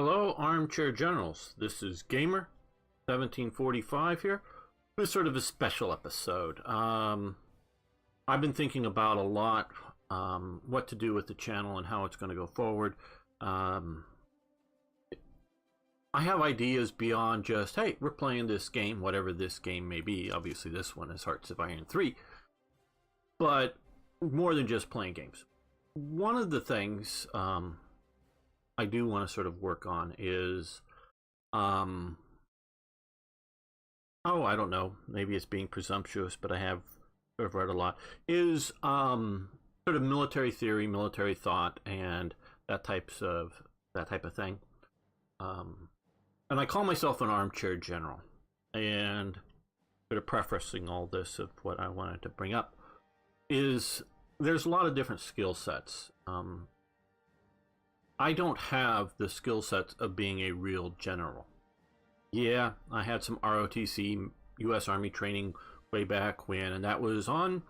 Hello, Armchair Generals. This is Gamer 1745 here. This is sort of a special episode. I've been thinking about a lot what to do with the channel and how it's going to go forward. I have ideas beyond just, hey, we're playing this game, whatever this game may be. Obviously, this one is Hearts of Iron 3. But more than just playing games. One of the things I do want to sort of work on is, I don't know, maybe it's being presumptuous, but I have sort of read a lot, is sort of military theory, military thought, and that type of thing. And I call myself an armchair general, and sort of prefacing all this of what I wanted to bring up is there's a lot of different skill sets. I don't have the skill sets of being a real general. Yeah, I had some ROTC, U.S. Army training way back when, and that was on,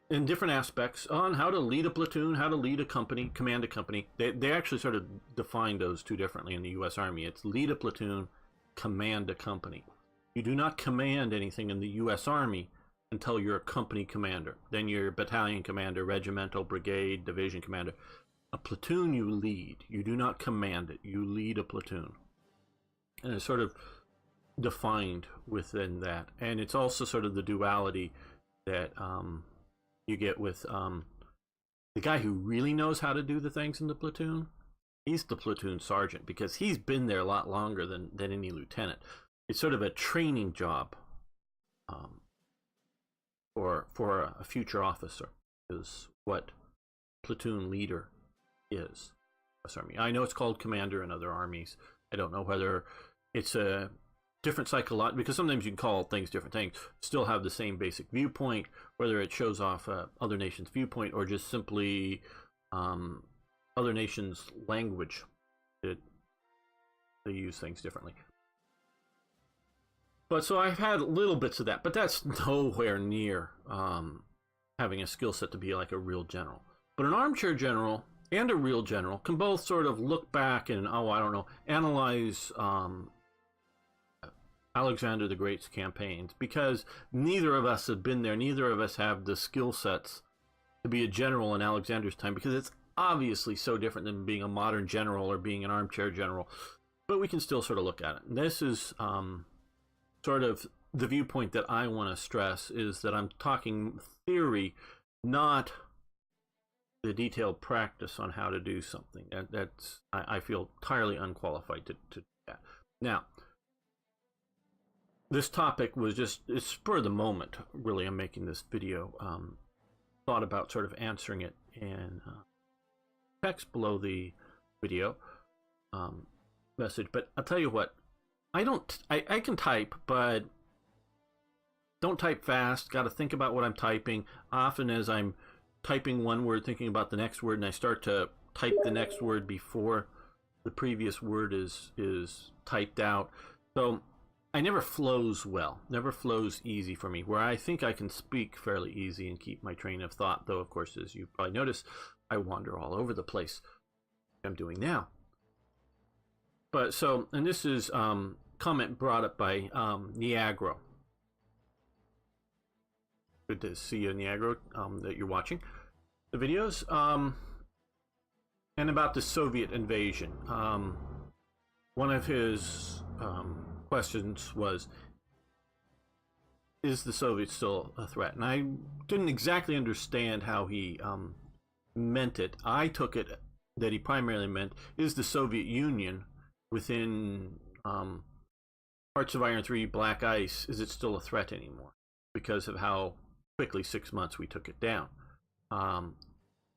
in different aspects, on how to lead a platoon, how to lead a company, command a company. They actually sort of defined those two differently in the U.S. Army. It's lead a platoon, command a company. You do not command anything in the U.S. Army until you're a company commander. Then you're battalion commander, regimental, brigade, division commander. A platoon you lead. You do not command it. You lead a platoon. And it's sort of defined within that. And it's also sort of the duality that you get with the guy who really knows how to do the things in the platoon. He's the platoon sergeant because he's been there a lot longer than any lieutenant. It's sort of a training job for a future officer is what platoon leader is. Army. I know it's called commander in other armies. I don't know whether it's a different psychological, because sometimes you can call things different things, still have the same basic viewpoint, whether it shows off other nations' viewpoint or just simply other nations' language. They use things differently. But so I've had little bits of that, but that's nowhere near having a skill set to be like a real general. But an armchair general and a real general can both sort of look back and, analyze Alexander the Great's campaigns, because neither of us have been there. Neither of us have the skill sets to be a general in Alexander's time, because it's obviously so different than being a modern general or being an armchair general. But we can still sort of look at it. And this is sort of the viewpoint that I want to stress, is that I'm talking theory, not the detailed practice on how to do something. I feel entirely unqualified to do that. Now, this topic was just, it's spur of the moment, really. I'm making this video. Thought about sort of answering it in text below the video message. But I'll tell you what, I can type, but don't type fast. Got to think about what I'm typing. Often as I'm typing one word, thinking about the next word, and I start to type the next word before the previous word is typed out. So I never flows well, never flows easy for me, where I think I can speak fairly easy and keep my train of thought, though of course, as you probably notice, I wander all over the place. I'm doing now. But so, and this is comment brought up by Niaggro. Good to see you, Niaggro, that you're watching the videos. And about the Soviet invasion. One of his questions was, is the Soviets still a threat? And I didn't exactly understand how he meant it. I took it that he primarily meant, is the Soviet Union within Hearts of Iron 3 Black Ice, is it still a threat anymore? Because of how quickly 6 months we took it down.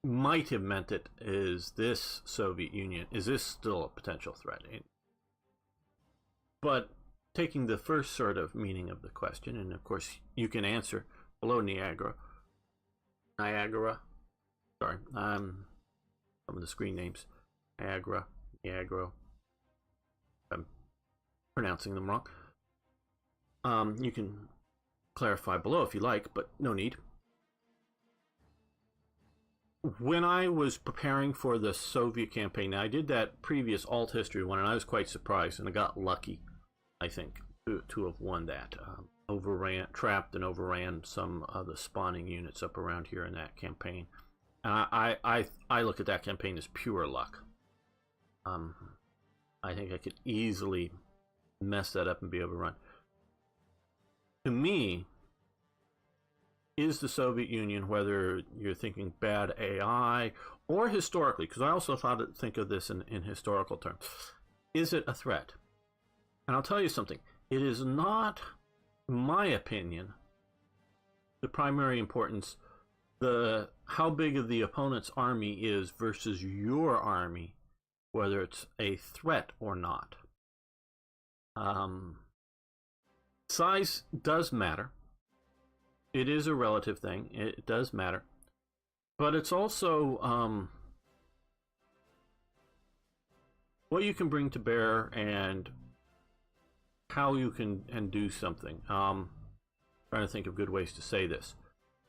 Might have meant it, is this Soviet Union, is this still a potential threat? But taking the first sort of meaning of the question, and of course you can answer below Niaggro. Sorry, some of the screen names. Niaggro. I'm pronouncing them wrong. You can clarify below if you like, but no need. when I was preparing for the Soviet campaign, now I did that previous alt history one, and I was quite surprised, and I got lucky, I think, to have won that. Trapped and overran some of the spawning units up around here in that campaign. And I look at that campaign as pure luck. I think I could easily mess that up and be overrun. To me, is the Soviet Union, whether you're thinking bad AI or historically, because I also think of this in historical terms, is it a threat? And I'll tell you something. It is not, in my opinion, the primary importance, how big of the opponent's army is versus your army, whether it's a threat or not. Size does matter. It is a relative thing. It does matter. But it's also what you can bring to bear and how you can do something. Trying to think of good ways to say this.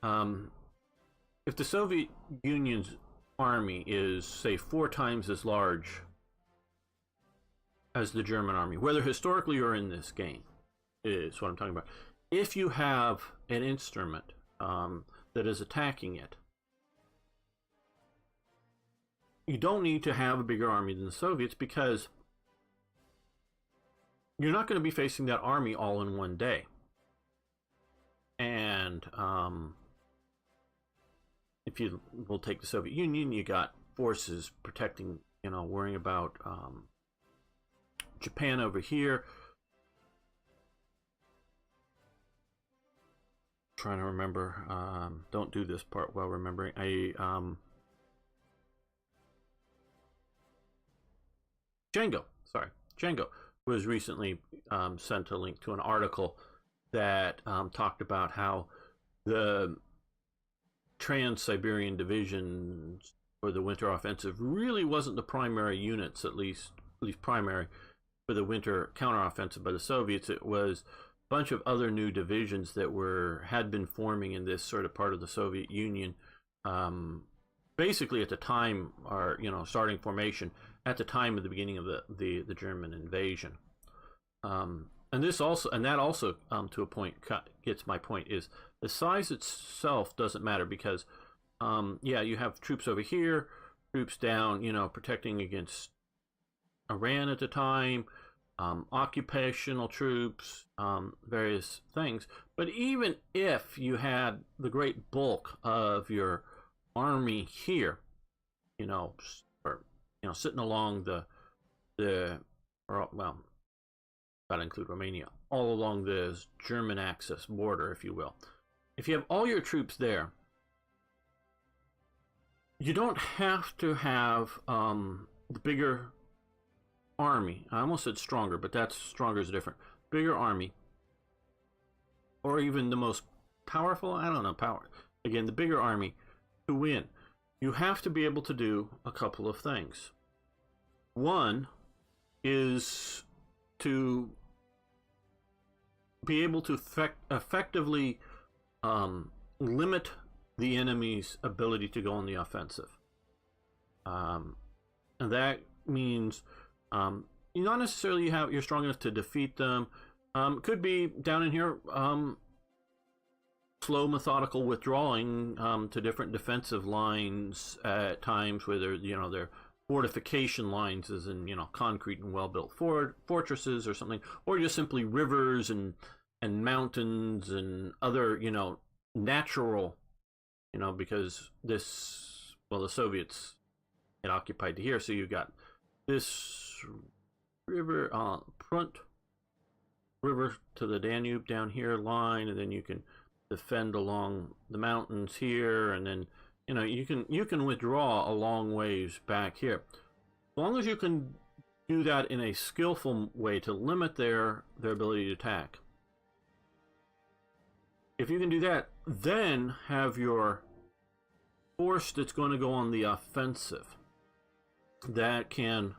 If the Soviet Union's army is, say, 4 times as large as the German army, whether historically or in this game, is what I'm talking about. If you have an instrument that is attacking it, you don't need to have a bigger army than the Soviets, because you're not going to be facing that army all in one day. And if you will take the Soviet Union, you got forces protecting, worrying about Japan over here. Trying to remember. Don't do this part while remembering. Django was recently sent a link to an article that talked about how the Trans-Siberian divisions for the winter offensive really wasn't the primary units, at least primary, for the winter counteroffensive by the Soviets. It was a bunch of other new divisions that had been forming in this sort of part of the Soviet Union, basically at the time, or starting formation at the time of the beginning of the German invasion. And that also to a point gets my point, is the size itself doesn't matter, because you have troops over here, troops down, protecting against Iran at the time, occupational troops, various things. But even if you had the great bulk of your army here, sitting along gotta include Romania, all along the German Axis border, if you will. If you have all your troops there, you don't have to have the bigger army. I almost said stronger, but stronger is different. Bigger army, or even the most powerful, again, the bigger army to win. You have to be able to do a couple of things. One is to be able to effectively limit the enemy's ability to go on the offensive. And that means you not necessarily you're strong enough to defeat them. Could be down in here, slow, methodical withdrawing to different defensive lines at times, where they're fortification lines, as in concrete and well-built fortresses or something, or just simply rivers and mountains and other natural, because the Soviets had occupied here, so you got this river, front river to the Danube down here line, and then you can defend along the mountains here, and then you can withdraw a long ways back here. As long as you can do that in a skillful way to limit their ability to attack. If you can do that, then have your force that's going to go on the offensive that can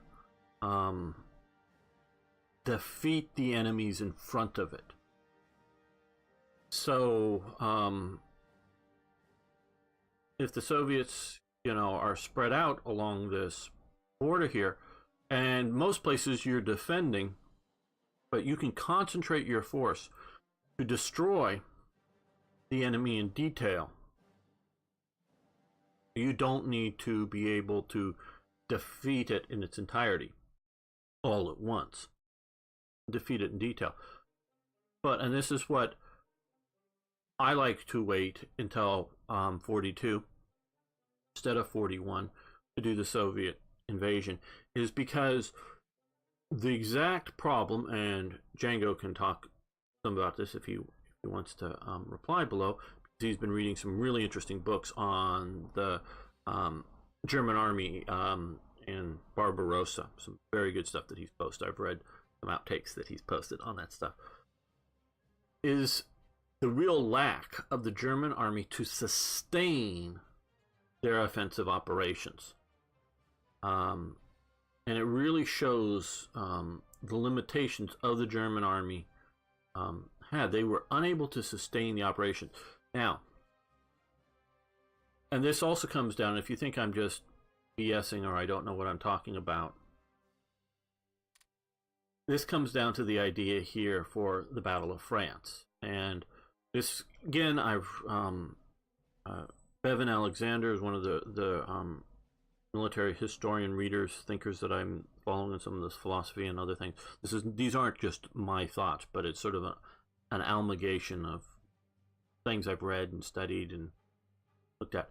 defeat the enemies in front of it. So if the Soviets are spread out along this border here, and most places you're defending, but you can concentrate your force to destroy the enemy in detail. You don't need to be able to defeat it in its entirety all at once. Defeat it in detail. And this is what I like to wait until 42 instead of 41 to do the Soviet invasion, is because the exact problem, and Django can talk some about this if he wants to reply below, because he's been reading some really interesting books on the German army and Barbarossa. Some very good stuff that he's posted. I've read some outtakes that he's posted on that stuff. Is the real lack of the German army to sustain their offensive operations. And it really shows the limitations of the German army had. They were unable to sustain the operation. Now, and this also comes down, if you think I'm just BSing or I don't know what I'm talking about, this comes down to the idea here for the Battle of France. And this, again, Bevan Alexander is one of the military historian readers, thinkers that I'm following in some of this philosophy and other things. These aren't just my thoughts, but it's sort of an amalgamation of things I've read and studied and looked at.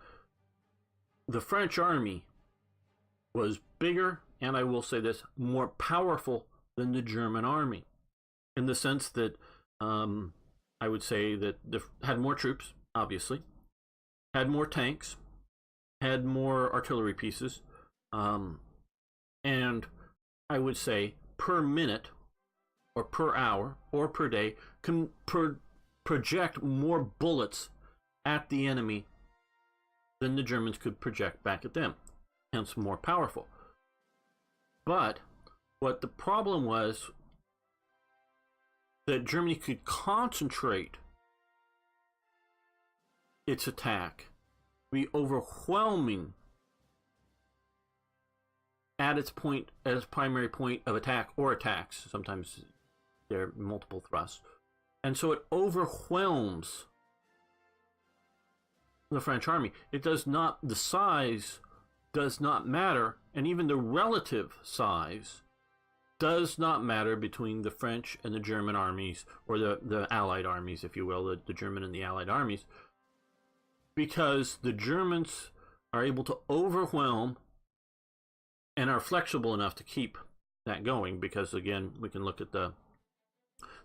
The French army was bigger, and I will say this, more powerful than the German army, in the sense that I would say that had more troops, obviously, had more tanks, had more artillery pieces, and I would say per minute or per hour or per day can project more bullets at the enemy than the Germans could project back at them, hence more powerful. But what the problem was, that Germany could concentrate its attack, be overwhelming at its primary point of attack or attacks. Sometimes there are multiple thrusts, and so it overwhelms the French army. The size does not matter, and even the relative size does not matter between the French and the German armies, or the Allied armies, if you will, the German and the Allied armies, because the Germans are able to overwhelm and are flexible enough to keep that going, because, again, we can look at the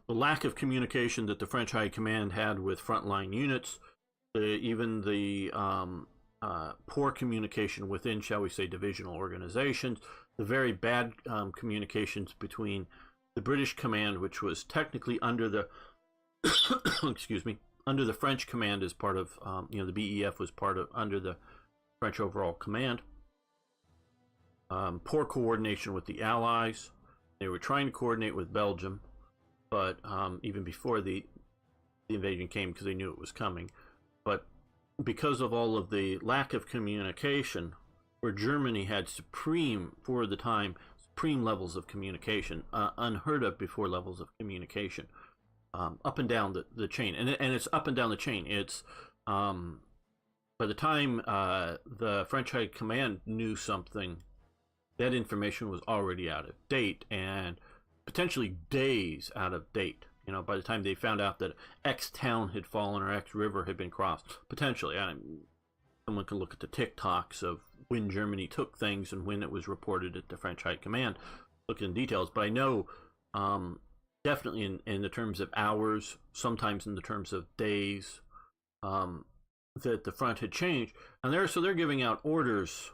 lack of communication that the French High Command had with frontline units, even the poor communication within, shall we say, divisional organizations, the very bad communications between the British command, which was technically under the excuse me, under the French command as part of the BEF was under the French overall command. Poor coordination with the Allies. They were trying to coordinate with Belgium, but even before the invasion came, because they knew it was coming. But because of all of the lack of communication, where Germany had for the time, supreme levels of communication, unheard of before levels of communication, up and down the chain. And it's up and down the chain. It's, by the time the French High Command knew something, that information was already out of date, and potentially days out of date. By the time they found out that X town had fallen or X river had been crossed, potentially. Someone could look at the TikToks of when Germany took things and when it was reported at the French High Command, look in details. But I know definitely in the terms of hours, sometimes in the terms of days, that the front had changed. And they're giving out orders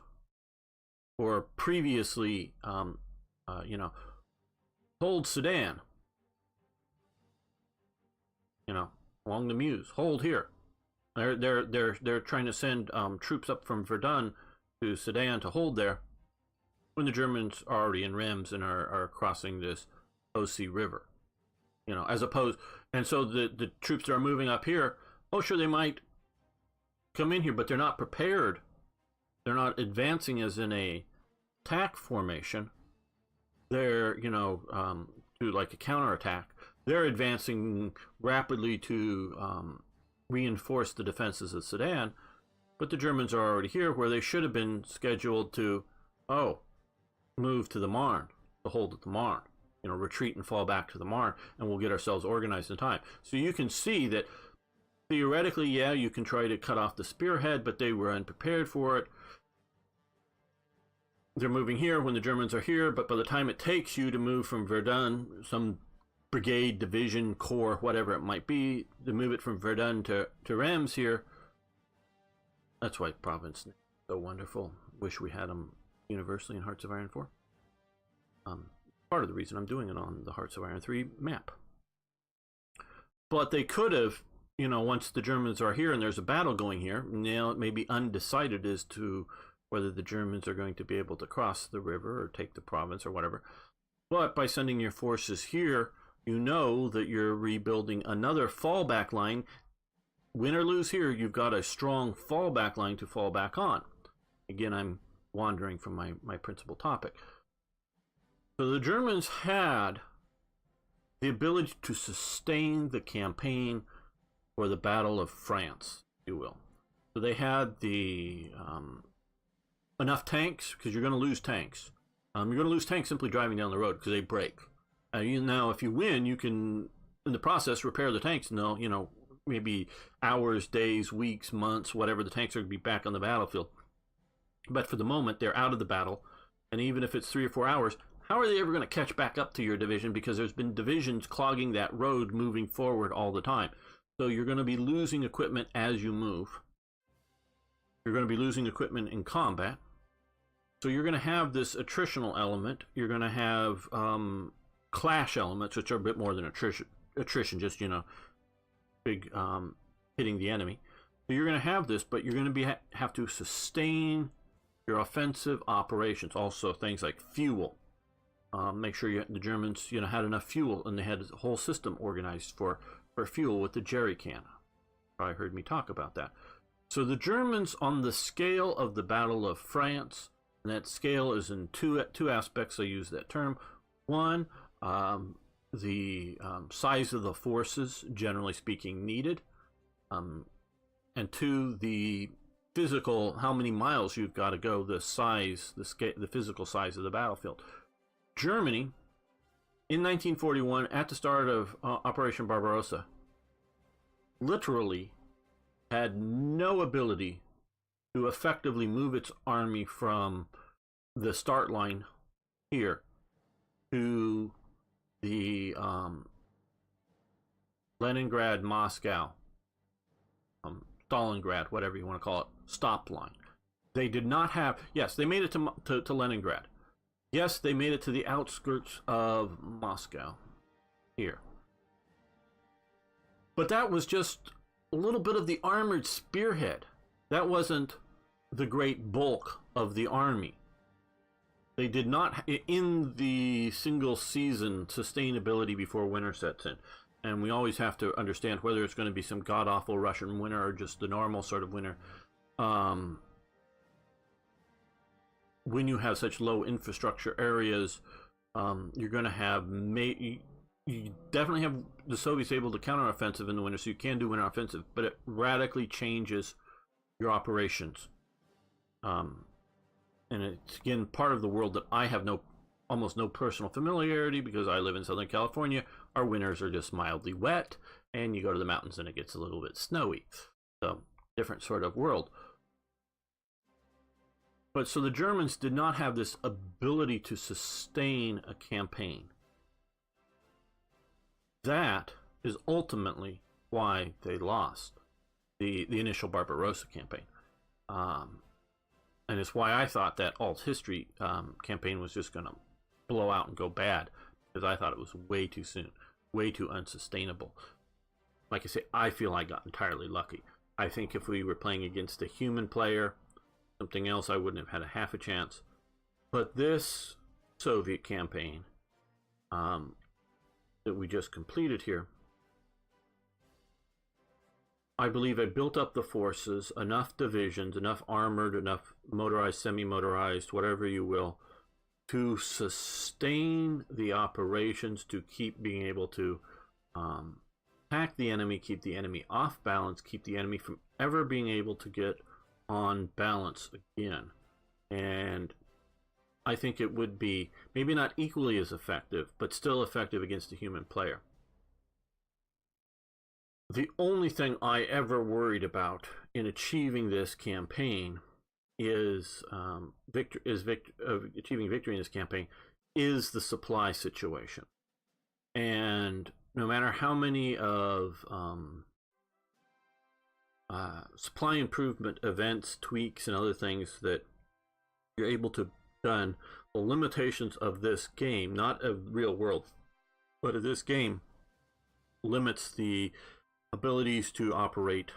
for previously, hold Sedan, along the Meuse, hold here. They're trying to send troops up from Verdun to Sedan to hold there, when the Germans are already in Reims and are crossing this Ossy River, as opposed. And so the troops that are moving up here, oh sure, they might come in here, but they're not prepared. They're not advancing as in a attack formation. They're, to like a counterattack. They're advancing rapidly to reinforce the defenses of Sedan, but the Germans are already here where they should have been scheduled to, move to the Marne, to hold at the Marne, retreat and fall back to the Marne, and we'll get ourselves organized in time. So you can see that theoretically, yeah, you can try to cut off the spearhead, but they were unprepared for it. They're moving here when the Germans are here, but by the time it takes you to move from Verdun, some brigade, division, corps, whatever it might be, to move it from Verdun to Reims here, that's why Province is so wonderful. Wish we had them universally in Hearts of Iron 4. Part of the reason I'm doing it on the Hearts of Iron 3 map. But they could have, once the Germans are here and there's a battle going here, now it may be undecided as to whether the Germans are going to be able to cross the river or take the province or whatever. But by sending your forces here, you know that you're rebuilding another fallback line. Win or lose here, you've got a strong fallback line to fall back on. Again, I'm wandering from my principal topic. So the Germans had the ability to sustain the campaign for the Battle of France, if you will. So they had the enough tanks, because you're going to lose tanks. You're going to lose tanks simply driving down the road because they break. Now, if you win, you can, in the process, repair the tanks. And they'll, maybe hours, days, weeks, months, whatever, the tanks are going to be back on the battlefield. But for the moment, they're out of the battle. And even if it's 3 or 4 hours, how are they ever going to catch back up to your division? Because there's been divisions clogging that road moving forward all the time. So you're going to be losing equipment as you move. You're going to be losing equipment in combat. So you're going to have this attritional element. You're going to have clash elements, which are a bit more than attrition, just, big hitting the enemy. So you're going to have this, but you're going to have to sustain your offensive operations. Also things like fuel. Make sure the Germans, had enough fuel, and they had a whole system organized for fuel with the jerry can. Probably heard me talk about that. So the Germans, on the scale of the Battle of France, and that scale is in two aspects. I use that term. One, the size of the forces, generally speaking, needed, and two, the physical, how many miles you've got to go, the size, the physical size of the battlefield. Germany, in 1941, at the start of Operation Barbarossa, literally had no ability to effectively move its army from the start line here to the Leningrad, Moscow, Stalingrad, whatever you want to call it, stop line. They did not have, yes, they made it to Leningrad. Yes, they made it to the outskirts of Moscow here. But that was just a little bit of the armored spearhead. That wasn't the great bulk of the army. They did not, in the single season sustainability before winter sets in. And we always have to understand whether it's going to be some god-awful Russian winter or just the normal sort of winter. When you have such low infrastructure areas, you're going to have, you definitely have the Soviets able to counteroffensive in the winter, so you can do winter offensive, but it radically changes your operations. And it's, again, part of the world that I have almost no personal familiarity, because I live in Southern California. Our winters are just mildly wet, and you go to the mountains and it gets a little bit snowy. So, different sort of world. But so the Germans did not have this ability to sustain a campaign. That is ultimately why they lost the initial Barbarossa campaign. And it's why I thought that Alt History campaign was just going to blow out and go bad, because I thought it was way too soon, way too unsustainable. Like I say, I feel I got entirely lucky. I think if we were playing against a human player, something else, I wouldn't have had a half a chance. But this Soviet campaign that we just completed here, I believe I built up the forces, enough divisions, enough armored, enough motorized, semi-motorized, whatever you will, to sustain the operations, to keep being able to attack the enemy, keep the enemy off balance, keep the enemy from ever being able to get on balance again. And I think it would be maybe not equally as effective, but still effective against a human player. The only thing I ever worried about in achieving this campaign is achieving victory in this campaign is the supply situation. And no matter how many of supply improvement events, tweaks, and other things that you're able to done, the limitations of this game, not of real world, but of this game, limits the abilities to operate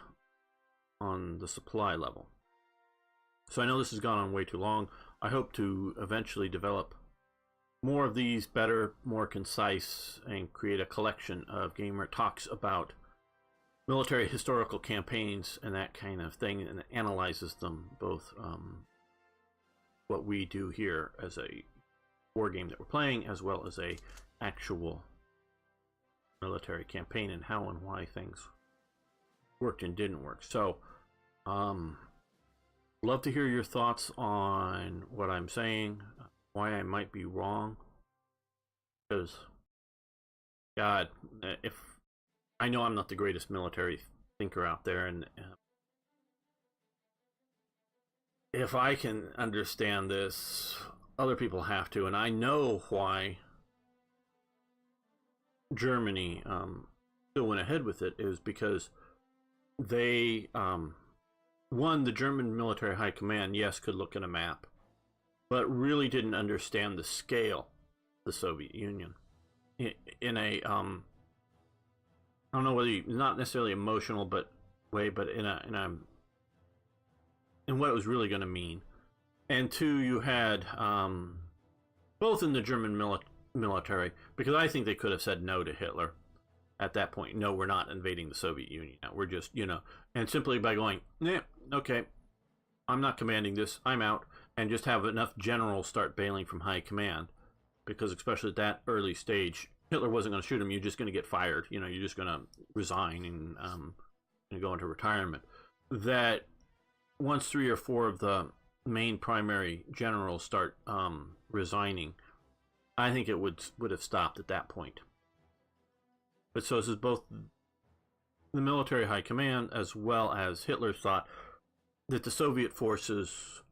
on the supply level. So I know this has gone on way too long. I hope to eventually develop more of these, better, more concise, and create a collection of game where it talks about military historical campaigns and that kind of thing, and analyzes them, both what we do here as a war game that we're playing, as well as a actual military campaign, and how and why things worked and didn't work. So love to hear your thoughts on what I'm saying, why I might be wrong, because God, if I know I'm not the greatest military thinker out there, and if I can understand this, other people have to, and I know why Germany still went ahead with it is because they one, the German military high command, yes, could look at a map, but really didn't understand the scale of the Soviet Union in a I don't know whether not necessarily emotional but way, but in what it was really going to mean. And two, you had both in the German military, because I think they could have said no to Hitler at that point. No, we're not invading the Soviet Union now. We're just, and simply by going, yeah, okay, I'm not commanding this, I'm out, and just have enough generals start bailing from high command, because especially at that early stage, Hitler wasn't going to shoot him. You're just going to get fired. You're just going to resign and go into retirement. That once 3 or 4 of the main primary generals start resigning, I think it would have stopped at that point. But so this is both the military high command as well as Hitler thought that the Soviet forces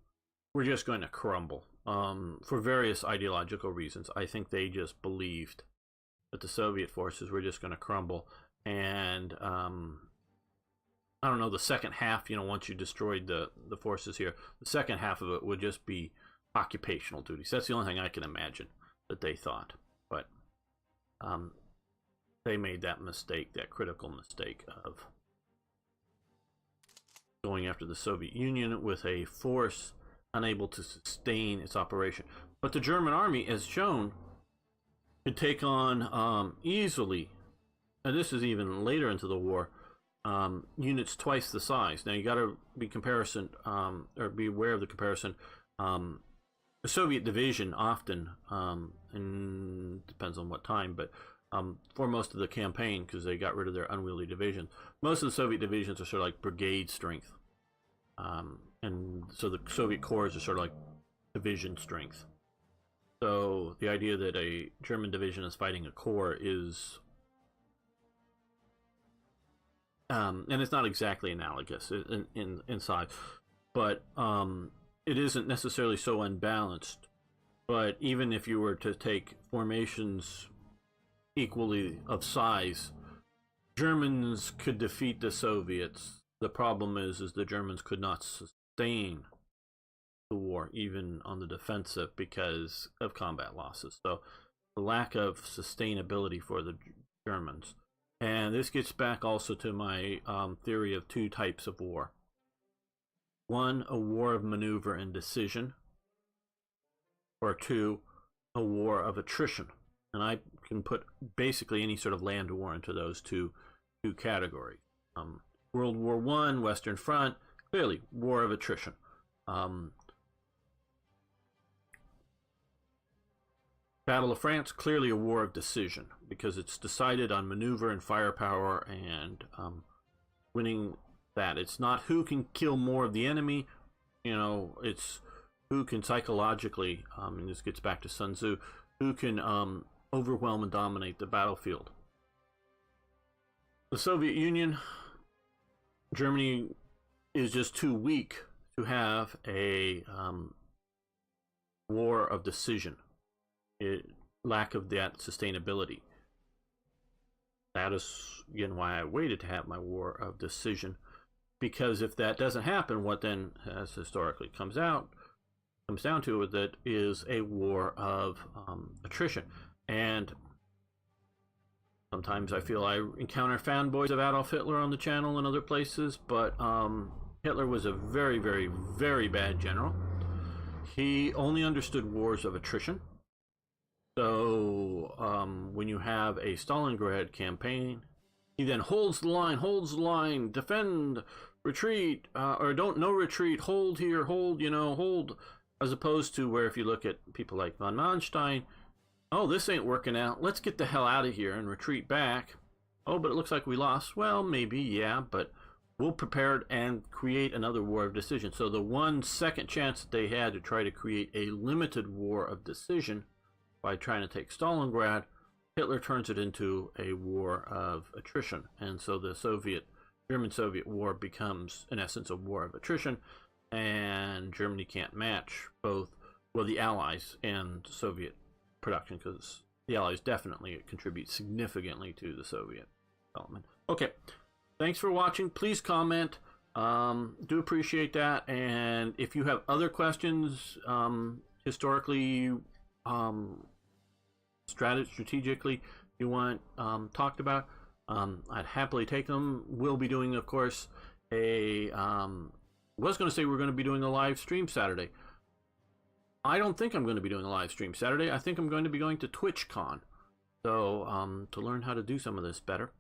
were just going to crumble for various ideological reasons. I think they just believed that the Soviet forces were just going to crumble, and I don't know, the second half, once you destroyed the forces here, the second half of it would just be occupational duties. That's the only thing I can imagine that they thought. But they made that mistake, that critical mistake of going after the Soviet Union with a force unable to sustain its operation. But the German army, as shown, could take on easily, and this is even later into the war, units twice the size. Now you got to be be aware of the comparison. The Soviet division often, and depends on what time, but for most of the campaign, because they got rid of their unwieldy division, most of the Soviet divisions are sort of like brigade strength, and so the Soviet corps are sort of like division strength. So the idea that a German division is fighting a corps is, and it's not exactly analogous in size, but it isn't necessarily so unbalanced. But even if you were to take formations equally of size, Germans could defeat the Soviets. The problem is the Germans could not sustain the war, even on the defensive, because of combat losses. So the lack of sustainability for the Germans. And this gets back also to my theory of 2 types of war. One, a war of maneuver and decision, or 2, a war of attrition. And I can put basically any sort of land war into those two categories. World War I, Western Front, clearly war of attrition. Battle of France, clearly a war of decision, because it's decided on maneuver and firepower and winning that. It's not who can kill more of the enemy, it's who can psychologically, and this gets back to Sun Tzu, who can overwhelm and dominate the battlefield. The Soviet Union, Germany is just too weak to have a war of decision. Lack of that sustainability. That is, again, why I waited to have my war of decision, because if that doesn't happen, what then, as historically comes down to it, that is a war of attrition. And sometimes I feel I encounter fanboys of Adolf Hitler on the channel and other places, but Hitler was a very, very, very bad general. He only understood wars of attrition. So when you have a Stalingrad campaign, he then holds the line, defend, retreat, or no retreat, hold here, hold, as opposed to where if you look at people like von Manstein, oh, this ain't working out, let's get the hell out of here and retreat back. Oh, but it looks like we lost. Well, maybe, yeah, but we'll prepare and create another war of decision. So the 1 second chance that they had to try to create a limited war of decision by trying to take Stalingrad, Hitler turns it into a war of attrition. And so the German-Soviet war becomes, in essence, a war of attrition, and Germany can't match both, well, the Allies and Soviet production, because the Allies definitely contribute significantly to the Soviet development. Okay, thanks for watching. Please comment. Do appreciate that. And if you have other questions, historically, strategically, you want talked about, I'd happily take them. We'll be doing, of course, was going to say we're going to be doing a live stream Saturday. I don't think I'm going to be doing a live stream Saturday. I think I'm going to be going to TwitchCon. So to learn how to do some of this better,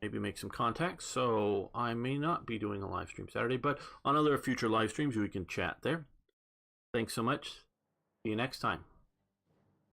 maybe make some contacts. So I may not be doing a live stream Saturday, but on other future live streams we can chat there. Thanks so much. See you next time.